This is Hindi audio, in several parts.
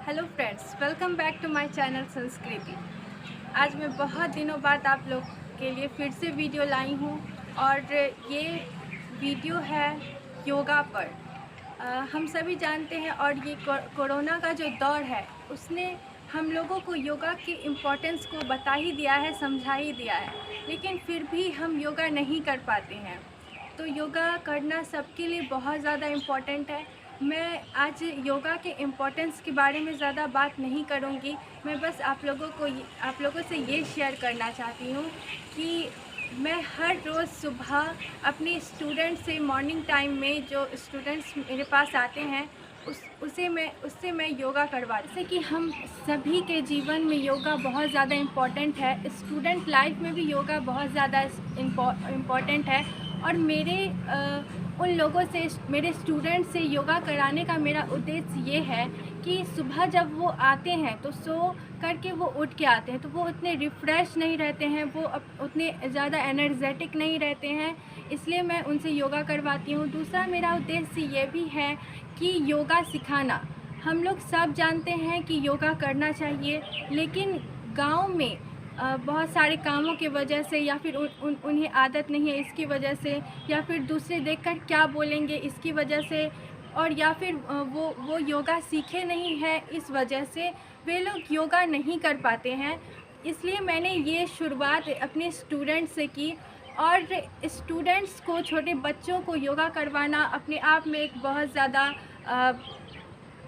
Hello friends, welcome back to my channel Sanskriti. आज मैं बहुत दिनों बाद आप लोग के लिए फिर से वीडियो लाई हूँ और ये वीडियो है योगा पर। हम सभी जानते हैं और ये कोरोना का जो दौर है उसने हम लोगों को योगा की इम्पोर्टेंस को बता ही दिया है, समझा ही दिया है, लेकिन फिर भी हम योगा नहीं कर पाते हैं। तो योगा करना सबके लिए बहुत ज़्यादा इम्पोर्टेंट है। मैं आज योगा के इम्पोर्टेंस के बारे में ज़्यादा बात नहीं करूँगी। मैं बस आप लोगों से ये शेयर करना चाहती हूँ कि मैं हर रोज़ सुबह अपने स्टूडेंट से मॉर्निंग टाइम में जो स्टूडेंट्स मेरे पास आते हैं उससे मैं योगा करवाती हूँ। जैसे कि हम सभी के जीवन में योगा बहुत ज़्यादा इम्पॉर्टेंट है, स्टूडेंट लाइफ में भी योगा बहुत ज़्यादा इम्पॉर्टेंट है। और उन लोगों से, मेरे स्टूडेंट से योगा कराने का मेरा उद्देश्य ये है कि सुबह जब वो आते हैं तो सो करके वो उठ के आते हैं तो वो उतने रिफ़्रेश नहीं रहते हैं, वो उतने ज़्यादा एनर्जेटिक नहीं रहते हैं, इसलिए मैं उनसे योगा करवाती हूँ। दूसरा मेरा उद्देश्य ये भी है कि योगा सिखाना। हम लोग सब जानते हैं कि योगा करना चाहिए, लेकिन गांव में बहुत सारे कामों की वजह से या फिर उन्हें आदत नहीं है इसकी वजह से, या फिर दूसरे देखकर क्या बोलेंगे इसकी वजह से, और या फिर वो योगा सीखे नहीं है इस वजह से वे लोग योगा नहीं कर पाते हैं। इसलिए मैंने ये शुरुआत अपने स्टूडेंट से की, और स्टूडेंट्स को, छोटे बच्चों को योगा करवाना अपने आप में एक बहुत ज़्यादा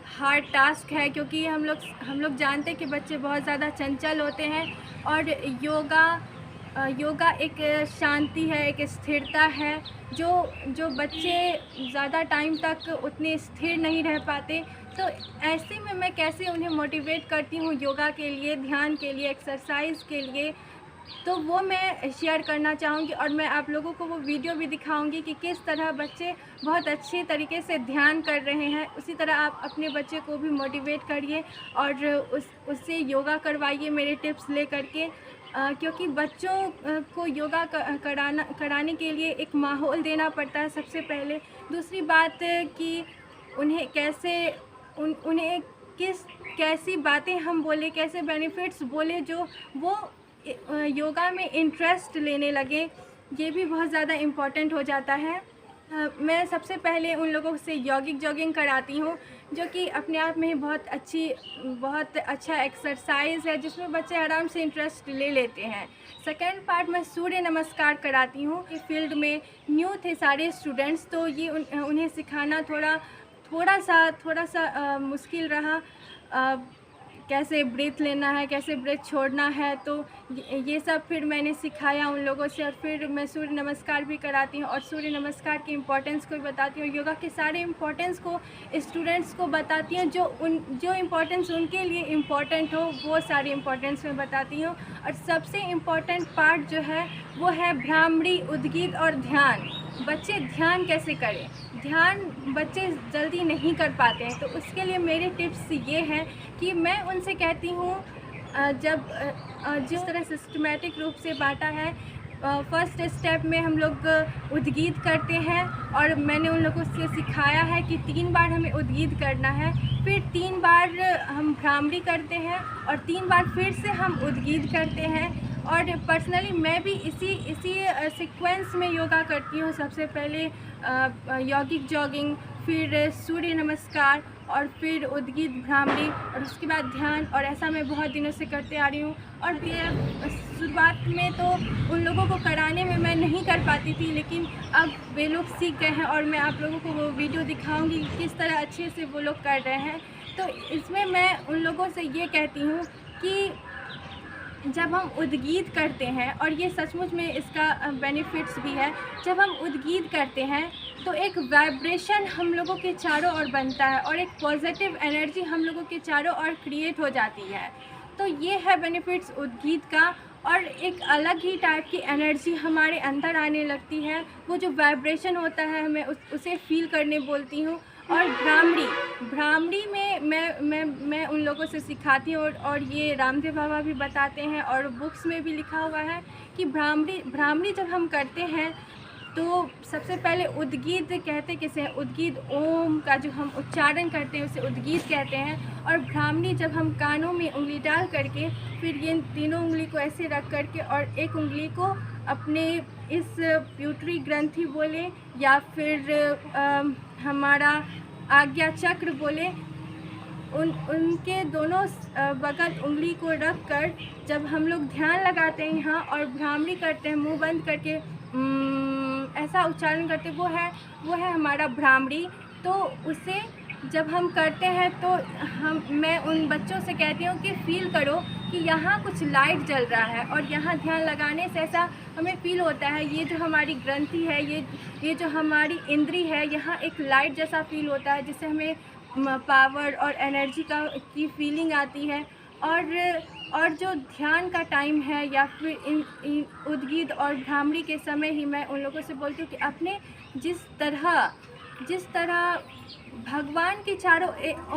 हार्ड टास्क है, क्योंकि हम लोग जानते हैं कि बच्चे बहुत ज़्यादा चंचल होते हैं और योगा एक शांति है, एक स्थिरता है। जो बच्चे ज़्यादा टाइम तक उतने स्थिर नहीं रह पाते, तो ऐसे में मैं कैसे उन्हें मोटिवेट करती हूँ योगा के लिए, ध्यान के लिए, एक्सरसाइज के लिए, तो वो मैं शेयर करना चाहूँगी। और मैं आप लोगों को वो वीडियो भी दिखाऊंगी कि किस तरह बच्चे बहुत अच्छे तरीके से ध्यान कर रहे हैं। उसी तरह आप अपने बच्चे को भी मोटिवेट करिए और उससे योगा करवाइए मेरे टिप्स ले करके, क्योंकि बच्चों को योगा कराने के लिए एक माहौल देना पड़ता है सबसे पहले। दूसरी बात कि उन्हें कैसी बातें हम बोले, कैसे बेनिफिट्स बोले जो वो योगा में इंटरेस्ट लेने लगे, ये भी बहुत ज़्यादा इम्पॉर्टेंट हो जाता है। मैं सबसे पहले उन लोगों से यॉगिक जॉगिंग कराती हूँ, जो कि अपने आप में ही बहुत अच्छा एक्सरसाइज है, जिसमें बच्चे आराम से इंटरेस्ट ले लेते हैं। सेकेंड पार्ट मैं सूर्य नमस्कार कराती हूँ। कि फील्ड में न्यू थे सारे स्टूडेंट्स, तो ये उन्हें सिखाना थोड़ा सा मुश्किल रहा। कैसे ब्रीथ लेना है, कैसे ब्रीथ छोड़ना है, तो ये सब फिर मैंने सिखाया उन लोगों से। और फिर मैं सूर्य नमस्कार भी कराती हूँ और सूर्य नमस्कार की इम्पोर्टेंस को भी बताती हूँ, योगा के सारे इम्पोर्टेंस को स्टूडेंट्स को बताती हूँ। जो इम्पोर्टेंस उनके लिए इम्पोर्टेंट हो वो सारी इम्पोर्टेंस मैं बताती हूँ। और सबसे इम्पोर्टेंट पार्ट जो है वो है भ्रामरी, उद्गीत और ध्यान। बच्चे ध्यान कैसे करें, ध्यान बच्चे जल्दी नहीं कर पाते हैं, तो उसके लिए मेरे टिप्स ये हैं कि मैं उनसे कहती हूँ, जिस तरह सिस्टमेटिक रूप से बांटा है, फर्स्ट स्टेप में हम लोग उद्गीत करते हैं, और मैंने उन लोगों से सिखाया है कि 3 बार हमें उद्गीत करना है, फिर 3 बार हम भ्रामरी करते हैं और 3 बार फिर से हम उद्गीत करते हैं। और पर्सनली मैं भी इसी सीक्वेंस में योगा करती हूँ। सबसे पहले यॉगिक जॉगिंग, फिर सूर्य नमस्कार, और फिर उद्गीत, भ्रामरी, और उसके बाद ध्यान। और ऐसा मैं बहुत दिनों से करते आ रही हूँ। और ये शुरुआत में तो उन लोगों को कराने में मैं नहीं कर पाती थी, लेकिन अब वे लोग सीख गए हैं और मैं आप लोगों को वो वीडियो दिखाऊंगी किस तरह अच्छे से वो लोग कर रहे हैं। तो इसमें मैं उन लोगों से ये कहती हूँ कि जब हम उद्गीत करते हैं, और ये सचमुच में इसका बेनिफिट्स भी है, जब हम उद्गीत करते हैं तो एक वाइब्रेशन हम लोगों के चारों ओर बनता है और एक पॉजिटिव एनर्जी हम लोगों के चारों ओर क्रिएट हो जाती है। तो ये है बेनिफिट्स उद्गीत का, और एक अलग ही टाइप की एनर्जी हमारे अंदर आने लगती है। वो जो वाइब्रेशन होता है मैं उसे फील करने बोलती हूँ। और भ्रामरी में मैं उन लोगों से सिखाती हूँ, और ये रामदेव बाबा भी बताते हैं और बुक्स में भी लिखा हुआ है कि भ्रामरी जब हम करते हैं तो सबसे पहले उद्गीत कहते किसे हैं, उद्गीत ओम का जो हम उच्चारण करते हैं उसे उद्गीत कहते हैं। और भ्रामरी जब हम कानों में उंगली डाल करके फिर ये तीनों उंगली को ऐसे रख करके और एक उंगली को अपने इस प्यूटरी ग्रंथि बोले या फिर हमारा आज्ञा चक्र बोले, उनके दोनों बगल उंगली को रख कर जब हम लोग ध्यान लगाते हैं यहाँ और भ्रामरी करते हैं मुंह बंद करके ऐसा उच्चारण करते, वो है हमारा भ्रामरी। तो उसे जब हम करते हैं तो मैं उन बच्चों से कहती हूँ कि फील करो कि यहाँ कुछ लाइट जल रहा है और यहाँ ध्यान लगाने से ऐसा हमें फील होता है, ये जो हमारी ग्रंथि है, ये जो हमारी इंद्री है, यहाँ एक लाइट जैसा फील होता है जिससे हमें पावर और एनर्जी की फीलिंग आती है। और जो ध्यान का टाइम है या फिर इन उद्गीत और भ्रामरी के समय ही मैं उन लोगों से बोलती हूँ कि अपने जिस तरह भगवान के चारों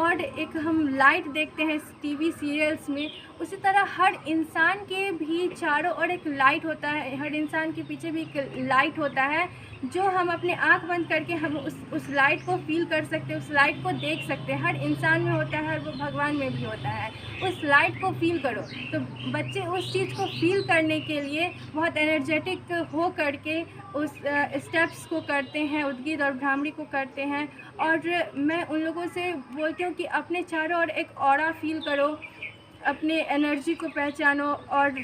और एक हम लाइट देखते हैं टीवी सीरियल्स में, उसी तरह हर इंसान के भी चारों ओर एक लाइट होता है, हर इंसान के पीछे भी एक लाइट होता है जो हम अपने आँख बंद करके हम उस लाइट को फील कर सकते हैं, उस लाइट को देख सकते हैं। हर इंसान में होता है और वो भगवान में भी होता है, उस लाइट को फील करो। तो बच्चे उस चीज़ को फील करने के लिए बहुत एनर्जेटिक हो करके उस स्टेप्स को करते हैं, उद्गीत और भ्रामरी को करते हैं। और मैं उन लोगों से बोलती हूँ कि अपने चारों ओर एक ऑरा फील करो, अपने एनर्जी को पहचानो, और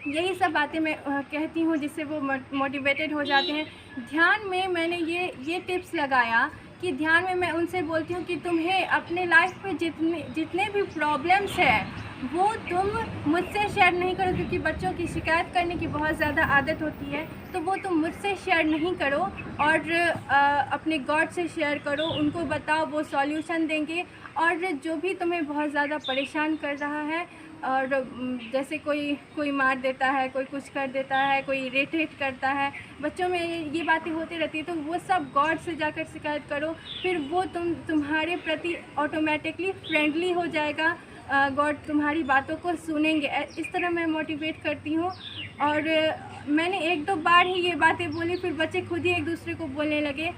यही सब बातें मैं कहती हूँ जिससे वो मोटिवेटेड हो जाते हैं। ध्यान में मैंने ये टिप्स लगाया कि ध्यान में मैं उनसे बोलती हूँ कि तुम्हें अपने लाइफ में जितने भी प्रॉब्लम्स हैं वो तुम मुझसे शेयर नहीं करो, क्योंकि बच्चों की शिकायत करने की बहुत ज़्यादा आदत होती है, तो वो तुम मुझसे शेयर नहीं करो और अपने गॉड से शेयर करो, उनको बताओ, वो सॉल्यूशन देंगे। और जो भी तुम्हें बहुत ज़्यादा परेशान कर रहा है, और जैसे कोई मार देता है, कोई कुछ कर देता है, कोई इरिटेट करता है, बच्चों में ये बातें होती रहती है, तो वो सब गॉड से जाकर शिकायत करो, फिर वो तुम्हारे प्रति ऑटोमेटिकली फ्रेंडली हो जाएगा, गॉड तुम्हारी बातों को सुनेंगे। इस तरह मैं मोटिवेट करती हूँ। और मैंने 1-2 बार ही ये बातें बोली, फिर बच्चे खुद ही एक दूसरे को बोलने लगे।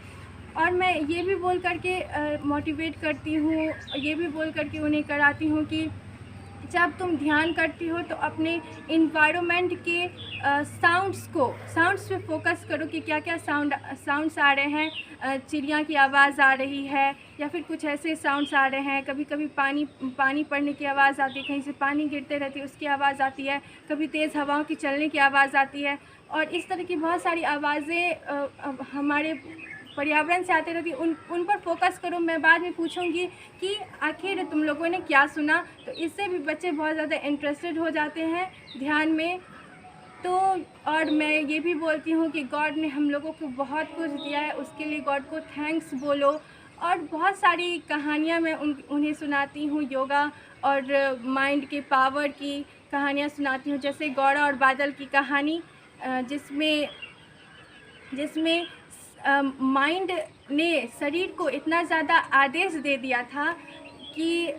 और मैं ये भी बोल करके मोटिवेट करती हूँ, ये भी बोल करके उन्हें कराती हूँ कि जब तुम ध्यान करती हो तो अपने इन्वायरमेंट के साउंड्स पे फोकस करो कि क्या क्या साउंड्स आ रहे हैं। चिड़िया की आवाज़ आ रही है या फिर कुछ ऐसे साउंड्स आ रहे हैं, कभी कभी पानी पड़ने की आवाज़ आती है, कहीं से पानी गिरते रहती है उसकी आवाज़ आती है, कभी तेज़ हवाओं की चलने की आवाज़ आती है, और इस तरह की बहुत सारी आवाज़ें हमारे पर्यावरण से आते रहती है। उन पर फोकस करो। मैं बाद में पूछूंगी कि आखिर तुम लोगों ने क्या सुना, तो इससे भी बच्चे बहुत ज़्यादा इंटरेस्टेड हो जाते हैं ध्यान में। तो और मैं ये भी बोलती हूँ कि गॉड ने हम लोगों को बहुत कुछ दिया है, उसके लिए गॉड को थैंक्स बोलो। और बहुत सारी कहानियाँ मैं उन्हें सुनाती हूँ, योगा और माइंड के पावर की कहानियाँ सुनाती हूँ, जैसे गौड़ा और बादल की कहानी, जिसमें माइंड ने शरीर को इतना ज़्यादा आदेश दे दिया था कि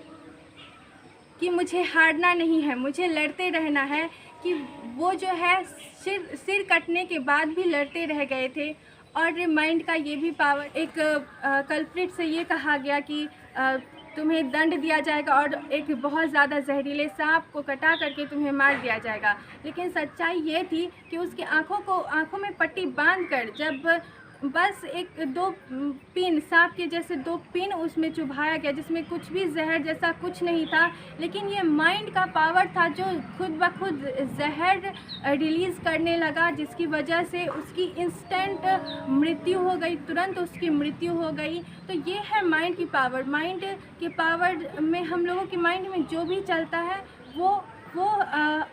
मुझे हारना नहीं है, मुझे लड़ते रहना है, कि वो जो है सिर कटने के बाद भी लड़ते रह गए थे। और माइंड का ये भी पावर, एक कल्प्रिट से ये कहा गया कि तुम्हें दंड दिया जाएगा और एक बहुत ज़्यादा जहरीले सांप को कटा करके तुम्हें मार दिया जाएगा, लेकिन सच्चाई ये थी कि उसकी आँखों में पट्टी बांधकर जब बस 1-2 पिन, सांप के जैसे 2 पिन उसमें चुभाया गया, जिसमें कुछ भी जहर जैसा कुछ नहीं था, लेकिन ये माइंड का पावर था जो खुद ब खुद जहर रिलीज़ करने लगा, जिसकी वजह से उसकी इंस्टेंट मृत्यु हो गई, तुरंत उसकी मृत्यु हो गई। तो ये है माइंड की पावर। माइंड के पावर में हम लोगों के माइंड में जो भी चलता है वो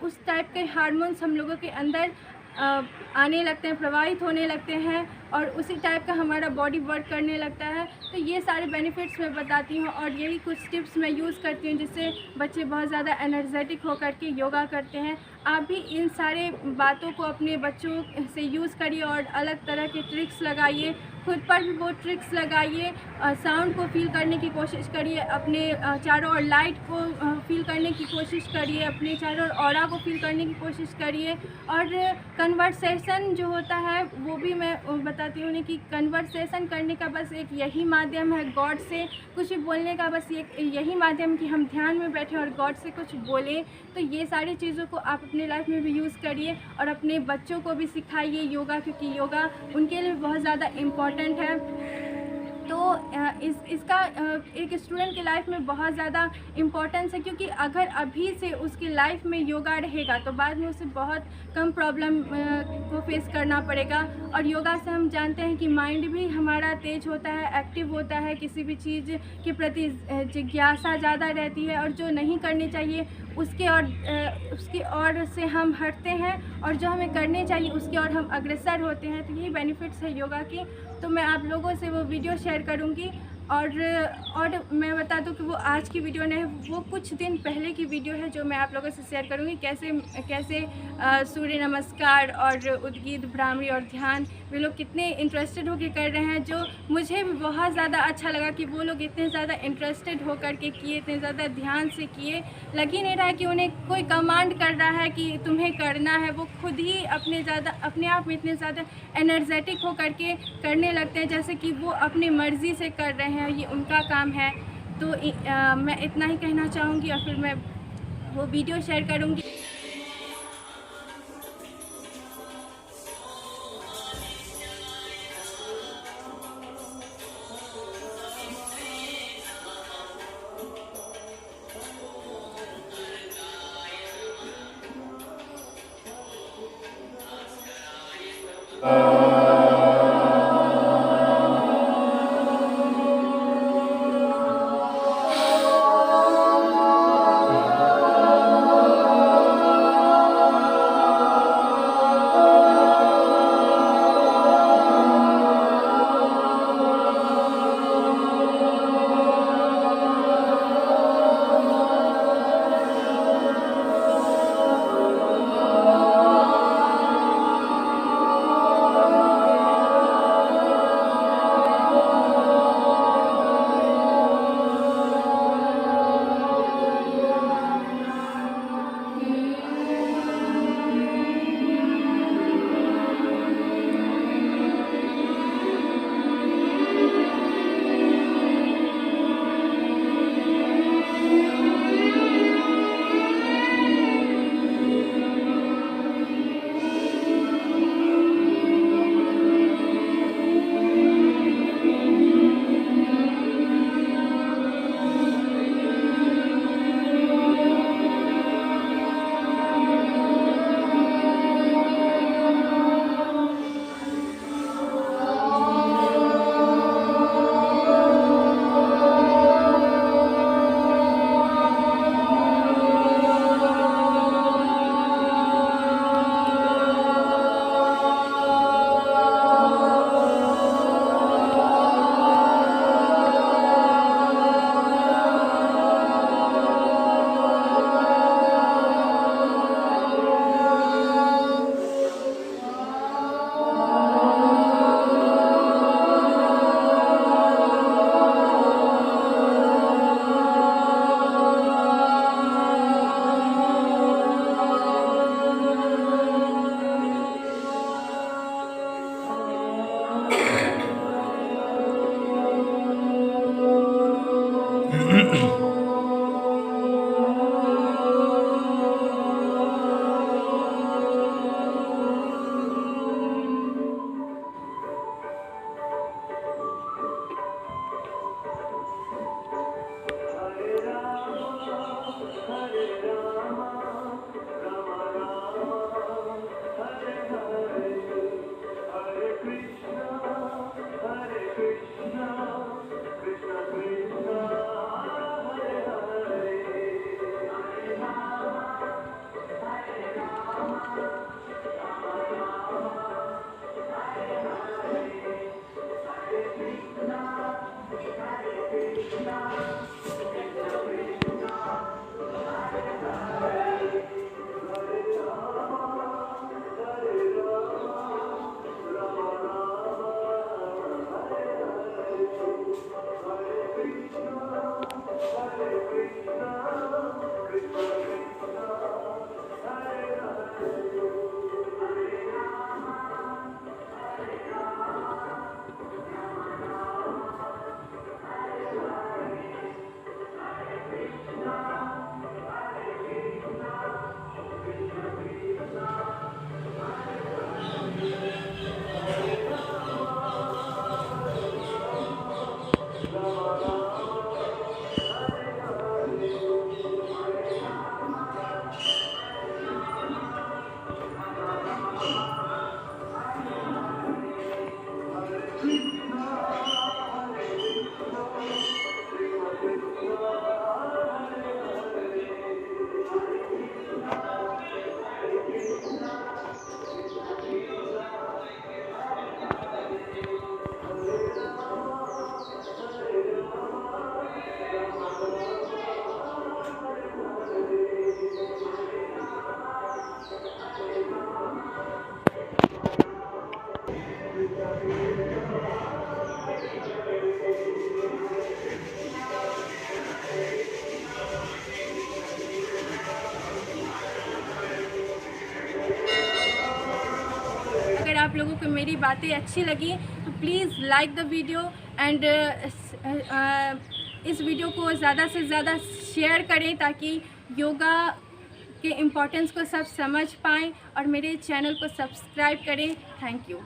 उस टाइप के हार्मोन्स हम लोगों के अंदर आने लगते हैं, प्रवाहित होने लगते हैं, और उसी टाइप का हमारा बॉडी वर्क करने लगता है। तो ये सारे बेनिफिट्स मैं बताती हूँ और यही कुछ टिप्स मैं यूज़ करती हूँ जिससे बच्चे बहुत ज़्यादा एनर्जेटिक होकर के योगा करते हैं। आप भी इन सारे बातों को अपने बच्चों से यूज़ करिए और अलग तरह के ट्रिक्स लगाइए खुद पर भी वो ट्रिक्स लगाइए, साउंड को फील करने की कोशिश करिए, अपने चारों ओर लाइट को फील करने की कोशिश करिए, अपने चारों ओर ऑरा को फील करने की कोशिश करिए। और कन्वर्सेशन जो होता है वो भी मैं बताती हूँ उन्हें कि कन्वर्सेशन करने का बस एक यही माध्यम है गॉड से कुछ भी बोलने का, बस यही माध्यम कि हम ध्यान में बैठें और गॉड से कुछ बोलें। तो ये सारी चीज़ों को आप अपने लाइफ में भी यूज़ करिए और अपने बच्चों को भी सिखाइए योगा, क्योंकि योगा उनके लिए बहुत ज़्यादा इम्पॉर्टेंट है। तो इसका एक स्टूडेंट के लाइफ में बहुत ज़्यादा इम्पोर्टेंस है, क्योंकि अगर अभी से उसकी लाइफ में योगा रहेगा तो बाद में उसे बहुत कम प्रॉब्लम को फेस करना पड़ेगा। और योगा से हम जानते हैं कि माइंड भी हमारा तेज होता है, एक्टिव होता है, किसी भी चीज़ के प्रति जिज्ञासा ज़्यादा रहती है, और जो नहीं करनी चाहिए उसकी ओर से हम हटते हैं, और जो हमें करने चाहिए उसकी ओर हम अग्रसर होते हैं। तो यही बेनिफिट्स है योगा की। तो मैं आप लोगों से वो वीडियो शेयर करूँगी। और मैं बता दूं कि वो आज की वीडियो नहीं, वो कुछ दिन पहले की वीडियो है जो मैं आप लोगों से शेयर करूँगी। कैसे सूर्य नमस्कार और उद्गीत, भ्रामरी और ध्यान वे लोग कितने इंटरेस्टेड होकर कर रहे हैं, जो मुझे भी बहुत ज़्यादा अच्छा लगा कि वो लोग इतने ज़्यादा इंटरेस्टेड होकर के किए, इतने ज़्यादा ध्यान से किए। लग ही नहीं रहा है कि उन्हें कोई कमांड कर रहा है कि तुम्हें करना है। वो खुद ही अपने आप में इतने ज़्यादा एनर्जेटिक होकर के करने लगते हैं, जैसे कि वो अपनी मर्ज़ी से कर रहे हैं, ये उनका काम है। तो मैं इतना ही कहना चाहूँगी और फिर मैं वो वीडियो शेयर करूँगी। आप लोगों को मेरी बातें अच्छी लगी तो please like the video and इस वीडियो को ज़्यादा से ज़्यादा शेयर करें ताकि योगा के इम्पोर्टेंस को सब समझ पाएँ और मेरे चैनल को सब्सक्राइब करें। Thank you.